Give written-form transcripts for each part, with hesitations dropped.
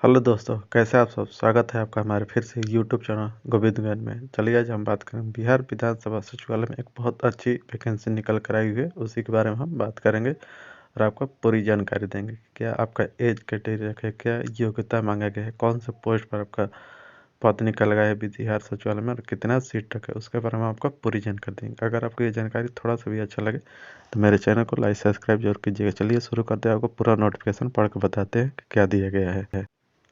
Hello दोस्तों, कैसे आप सब। स्वागत है आपका हमारे फिर से यूट्यूब चैनल गोविंद ज्ञान में। चलिए आज हम बात करें बिहार विधानसभा सचिवालय में एक बहुत अच्छी वैकेंसी निकल कर आई हुई है, उसी के बारे में हम बात करेंगे और आपको पूरी जानकारी देंगे कि क्या आपका एज क्राइटेरिया है, क्या योग्यता मांगा गया है, कौन से पोस्ट पर आपका पद निकल गया है बिहार सचिवालय में और कितना सीट तक है, उसके बारे में आपको पूरी जानकारी देंगे। अगर आपको ये जानकारी थोड़ा सा भी अच्छा लगे तो मेरे चैनल को लाइक सब्सक्राइब जरूर कीजिएगा। चलिए शुरू करते हैं, आपको पूरा नोटिफिकेशन पढ़ के बताते हैं कि क्या दिया गया है।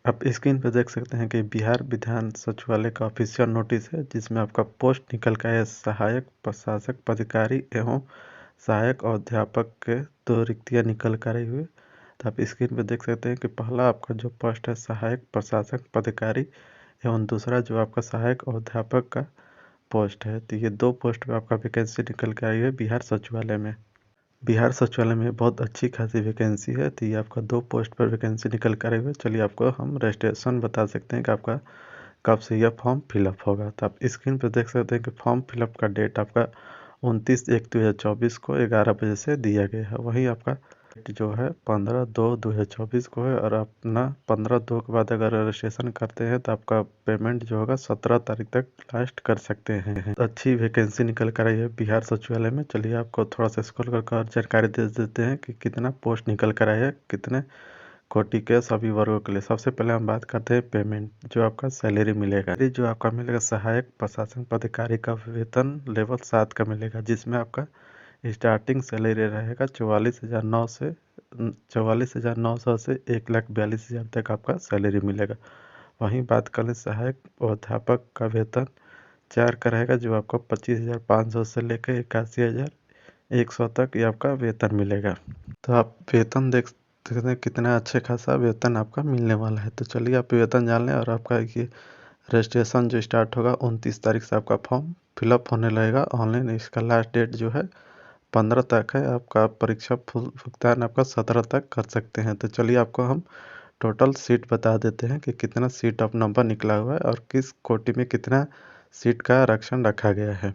आप स्क्रीन पर देख सकते हैं कि बिहार विधान सचिवालय का ऑफिशियल नोटिस है, जिसमें आपका पोस्ट निकल का है सहायक प्रशासक पदाधिकारी एवं सहायक अध्यापक के 2 रिक्तियां निकल कर आई हुई। तो आप स्क्रीन पर देख सकते हैं कि पहला आपका जो पोस्ट है सहायक प्रशासक पदाधिकारी एवं दूसरा जो आपका सहायक अध्यापक का पोस्ट है। तो ये 2 पोस्ट पर आपका वैकेंसी निकल के आई है बिहार सचिवालय में। बिहार सचिवालय में बहुत अच्छी खासी वैकेंसी है, तो ये आपका 2 पोस्ट पर वैकेंसी निकल कर आई हुई है। चलिए आपको हम रजिस्ट्रेशन बता सकते हैं कि आपका कब से यह फॉर्म फिलअप होगा। तो आप स्क्रीन पर देख सकते हैं कि फॉर्म फिलअप का डेट आपका 29/1/2024 को 11 बजे से दिया गया है। वहीं आपका जो है 15/2/2024 को है और अपना 15/2 के बाद अगर रजिस्ट्रेशन करते हैं तो आपका पेमेंट जो होगा 17 तारीख तक लास्ट कर सकते हैं। अच्छी वैकेंसी निकल कर आई है बिहार सचिवालय में। चलिए आपको थोड़ा सा स्क्रॉल कर जानकारी दे देते हैं कि कितना पोस्ट निकल कर आया है, कितने कोटि के सभी वर्गों के लिए। सबसे पहले हम बात करते हैं पेमेंट, जो आपका सैलरी मिलेगा। जो आपका मिलेगा सहायक प्रशासन पदाधिकारी का वेतन लेवल 7 का मिलेगा, जिसमें आपका स्टार्टिंग सैलरी रहेगा 44,900 से 1,42,000 तक आपका सैलरी मिलेगा। वहीं बात कर लें सहायक अध्यापक का वेतन 4 का रहेगा, जो आपको 25,500 से लेकर 81,100 तक ये आपका वेतन मिलेगा। तो आप वेतन देख सकते हैं कितना अच्छे खासा वेतन आपका मिलने वाला है। तो चलिए आप वेतन जान लें और आपका ये रजिस्ट्रेशन जो स्टार्ट होगा 29 तारीख से आपका फॉर्म फिलअप होने लगेगा ऑनलाइन। इसका लास्ट डेट जो है 15 तक है। आपका परीक्षा भुगतान आपका 17 तक कर सकते हैं। तो चलिए आपको हम टोटल सीट बता देते हैं कि कितना सीट ऑफ नंबर निकला हुआ है और किस कोटि में कितना सीट का आरक्षण रखा गया है।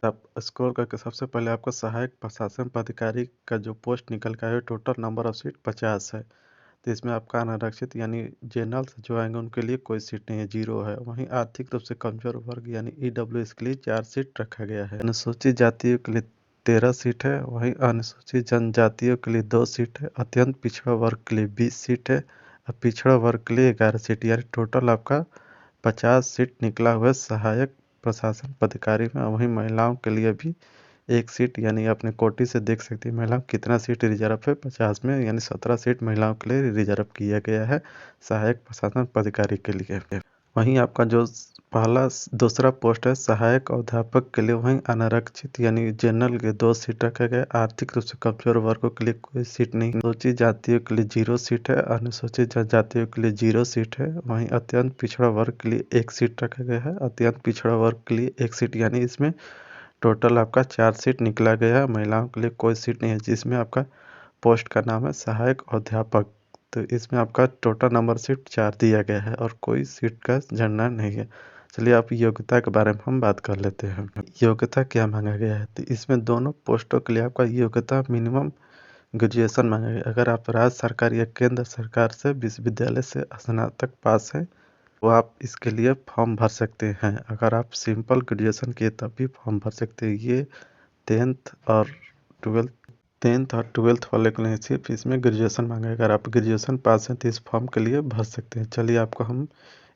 आप स्क्रॉल करके सबसे पहले आपको सहायक प्रशासन पदाधिकारी का जो पोस्ट निकल का है टोटल नंबर ऑफ सीट 50 है। तो इसमें आपका अनारक्षित यानी जनरल से जो आएंगे उनके लिए कोई सीट नहीं है, 0 है। वहीं आर्थिक रूप से कमजोर वर्ग यानी ईडब्ल्यूएस के लिए 4 सीट रखा गया है। अनुसूचित जातियों के लिए 13 सीट है। वहीं अनुसूचित जनजातियों के लिए 2 सीट है। अत्यंत पिछड़ा वर्ग के लिए 20 सीट है और पिछड़ा वर्ग के लिए 11 सीट, यानी टोटल आपका 50 सीट निकला हुआ है सहायक प्रशासन पदाधिकारी में। वहीं महिलाओं के लिए भी 1 सीट, यानी अपने कोटि से देख सकते हैं महिलाओं कितना सीट रिजर्व है 50 में, यानी 17 सीट महिलाओं के लिए रिजर्व किया गया है सहायक प्रशासन पदाधिकारी के लिए। वहीं आपका जो दूसरा पोस्ट है सहायक अध्यापक के लिए, वहीं अनारक्षित यानी जनरल के 2 सीट रखे गए। आर्थिक रूप से कमजोर वर्गों के लिए कोई सीट नहीं। अनुसूचित जातियों के लिए 0 सीट है। अनुसूचित जनजातियों के लिए 0 सीट है। वहीं अत्यंत पिछड़ा वर्ग के लिए 1 सीट रखा गया है। अत्यंत पिछड़ा वर्ग के लिए 1 सीट, यानी इसमें टोटल आपका 4 सीट निकला गया है। महिलाओं के लिए कोई सीट नहीं है, जिसमें आपका पोस्ट का नाम है सहायक अध्यापक। तो इसमें आपका टोटल नंबर सीट 4 दिया गया है और कोई सीट का जनरल नहीं है। चलिए आप योग्यता के बारे में हम बात कर लेते हैं। योग्यता क्या मांगा गया है, तो इसमें दोनों पोस्टों के लिए आपका योग्यता मिनिमम ग्रेजुएशन मांगा गया। अगर आप राज्य सरकार या केंद्र सरकार से विश्वविद्यालय से स्नातक पास हैं तो आप इसके लिए फॉर्म भर सकते हैं। अगर आप सिंपल ग्रेजुएशन किए तब भी फॉर्म भर सकते हैं। ये 10th और 12th वाले को नहीं, सिर्फ इसमें ग्रेजुएशन मांगा है। अगर आप ग्रेजुएशन पास हैं तो इस फॉर्म के लिए भर सकते हैं। चलिए आपको हम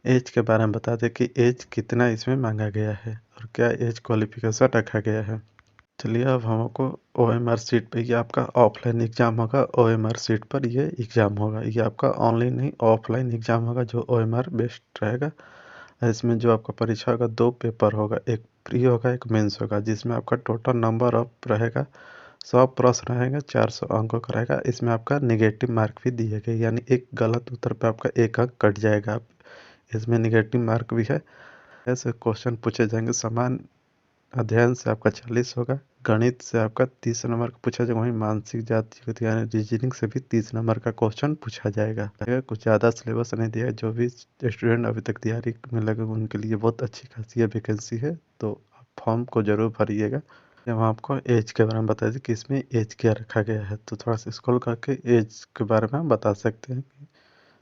एज के बारे में बता दें कि एज कितना इसमें मांगा गया है और क्या एज क्वालिफिकेशन रखा गया है। चलिए अब हमको OMR सीट पे, ये आपका ऑफलाइन एग्ज़ाम होगा। OMR सीट पर ये एग्ज़ाम होगा, ये आपका ऑनलाइन नहीं ऑफलाइन एग्ज़ाम होगा जो OMR बेस्ड रहेगा। इसमें जो आपका परीक्षा होगा 2 पेपर होगा, एक प्री होगा एक मेंस होगा, जिसमें आपका टोटल नंबर ऑफ रहेगा 100 प्रश्न रहेगा, 400 अंकों का रहेगा। इसमें आपका नेगेटिव मार्क भी दिए गए, यानी एक गलत उत्तर पे आपका 1 अंक कट जाएगा। इसमें नेगेटिव मार्क भी है। ऐसे क्वेश्चन पूछे जाएंगे। समान अध्ययन से आपका 40 होगा। गणित से आपका 30 नंबर का पूछा जाएगा। वहीं मानसिक जाति यानी रीजनिंग से भी 30 नंबर का क्वेश्चन पूछा जाएगा। कुछ ज़्यादा सिलेबस नहीं दिया है। जो भी स्टूडेंट अभी तक तैयारी में लगे उनके लिए बहुत अच्छी खासी वैकेंसी है, तो आप फॉर्म को जरूर भरिएगा। हम आपको एज के बारे में बता दें कि इसमें एज क्या रखा गया है, तो थोड़ा सा स्क्रॉल करके एज के बारे में हम बता सकते हैं।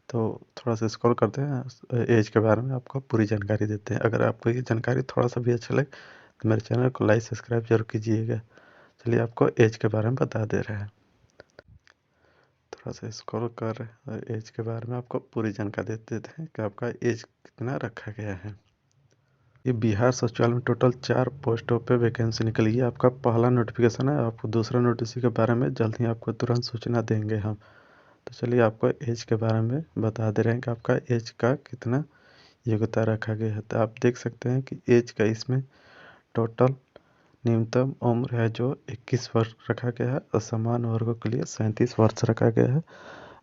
तो थोड़ा सा स्क्रॉल करते हैं, एज के बारे में आपको पूरी जानकारी देते हैं। अगर आपको ये जानकारी थोड़ा सा भी अच्छा लगे तो मेरे चैनल को लाइक सब्सक्राइब जरूर कीजिएगा। चलिए आपको एज के बारे में बता दे रहे हैं। थोड़ा सा स्क्रॉल कर रहे हैं और एज के बारे में आपको पूरी जानकारी दे देते हैं कि आपका एज कितना रखा गया है। ये बिहार सचिवालय में टोटल 4 पोस्टों पे वैकेंसी निकली है। आपका पहला नोटिफिकेशन है, आपको दूसरा नोटिस के बारे में जल्द ही आपको तुरंत सूचना देंगे हम। तो चलिए आपको एज के बारे में बता दे रहे हैं कि आपका एज का कितना योग्यता रखा गया है। तो आप देख सकते हैं कि एज का इसमें टोटल न्यूनतम उम्र है जो 21 वर्ष रखा गया है और समान वर्गों के लिए 37 वर्ष रखा गया है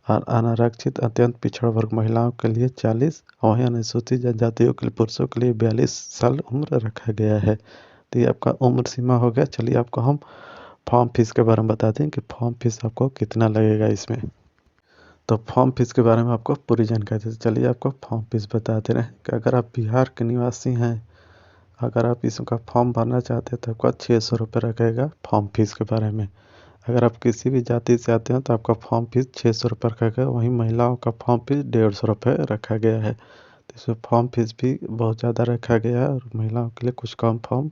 और अनारक्षित अत्यंत पिछड़ा वर्ग महिलाओं के लिए 40 और वहीं अनुसूचित जनजातियों के लिए पुरुषों के लिए 42 साल उम्र रखा गया है। तो ये आपका उम्र सीमा हो गया। चलिए आपको हम फॉर्म फीस के बारे में बता दें कि फॉर्म फीस आपको कितना लगेगा इसमें। तो फॉर्म फीस के बारे में आपको पूरी जानकारी देते चलिए आपको फॉर्म फीस बता दे रहे हैं कि अगर आप बिहार के निवासी हैं, अगर आप इसका फॉर्म भरना चाहते हैं तो आपका 600 रुपये रखेगा फॉर्म फीस के बारे में। अगर आप किसी भी जाति से आते हैं तो आपका फॉर्म फीस 600 रुपये रखा गया। वहीं महिलाओं का फॉर्म फीस 150 रुपये रखा गया है। तो इसमें फॉर्म फीस भी बहुत ज़्यादा रखा गया है और महिलाओं के लिए कुछ कम फॉर्म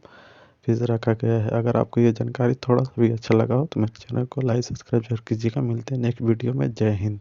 फीस रखा गया है। अगर आपको ये जानकारी थोड़ा सा भी अच्छा लगा हो तो मेरे चैनल को लाइक सब्सक्राइब जरूर कीजिएगा। मिलते हैं नेक्स्ट वीडियो में। जय हिंद।